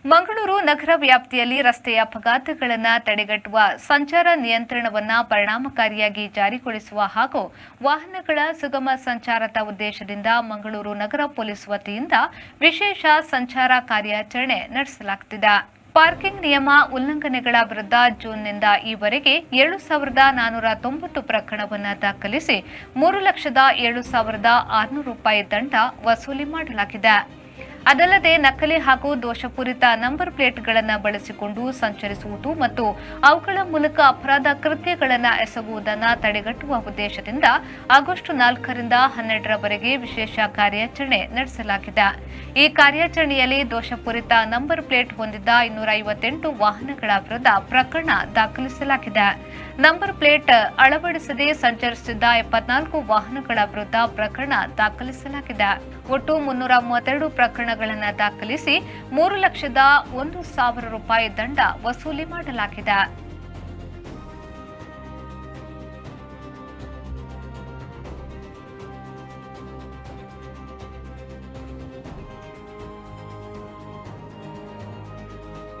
ಮಂಗಳೂರು ನಗರ ವ್ಯಾಪ್ತಿಯಲ್ಲಿ ರಸ್ತೆ ಅಪಘಾತಗಳನ್ನು ತಡೆಗಟ್ಟುವ ಸಂಚಾರ ನಿಯಂತ್ರಣವನ್ನು ಪರಿಣಾಮಕಾರಿಯಾಗಿ ಜಾರಿಗೊಳಿಸುವ ಹಾಗೂ ವಾಹನಗಳ ಸುಗಮ ಸಂಚಾರದ ಉದ್ದೇಶದಿಂದ ಮಂಗಳೂರು ನಗರ ಪೊಲೀಸ್ ವತಿಯಿಂದ ವಿಶೇಷ ಸಂಚಾರ ಕಾರ್ಯಾಚರಣೆ ನಡೆಸಲಾಗುತ್ತಿದೆ. ಪಾರ್ಕಿಂಗ್ ನಿಯಮ ಉಲ್ಲಂಘನೆಗಳ ವಿರುದ್ಧ ಜೂನ್ನಿಂದ ಈವರೆಗೆ 7,490 ಪ್ರಕರಣವನ್ನು ದಾಖಲಿಸಿ 3,07,600 ರೂಪಾಯಿ ದಂಡ ವಸೂಲಿ ಮಾಡಲಾಗಿದೆ. ಅದಲ್ಲದೆ ನಕಲಿ ಹಾಗೂ ದೋಷಪೂರಿತ ನಂಬರ್ ಪ್ಲೇಟ್ಗಳನ್ನು ಬಳಸಿಕೊಂಡು ಸಂಚರಿಸುವುದು ಮತ್ತು ಅವುಗಳ ಮೂಲಕ ಅಪರಾಧ ಕೃತ್ಯಗಳನ್ನು ಎಸಗುವುದನ್ನು ತಡೆಗಟ್ಟುವ ಉದ್ದೇಶದಿಂದ ಆಗಸ್ಟ್ 4ರಿಂದ 12ರವರೆಗೆ ವಿಶೇಷ ಕಾರ್ಯಾಚರಣೆ ನಡೆಸಲಾಗಿದೆ. ಈ ಕಾರ್ಯಾಚರಣೆಯಲ್ಲಿ ದೋಷಪೂರಿತ ನಂಬರ್ ಪ್ಲೇಟ್ ಹೊಂದಿದ್ದ 258 ವಾಹನಗಳ ವಿರುದ್ಧ ಪ್ರಕರಣ ದಾಖಲಿಸಲಾಗಿದೆ. ನಂಬರ್ ಪ್ಲೇಟ್ ಅಳವಡಿಸದೆ ಸಂಚರಿಸುತ್ತಿದ್ದ 74 ವಾಹನಗಳ ವಿರುದ್ಧ ಪ್ರಕರಣ ದಾಖಲಿಸಲಾಗಿದೆ. ಒಟ್ಟು 332 ಪ್ರಕರಣಗಳನ್ನು ದಾಖಲಿಸಿ 3,01,000 ರೂಪಾಯಿ ದಂಡ ವಸೂಲಿ ಮಾಡಲಾಗಿದೆ.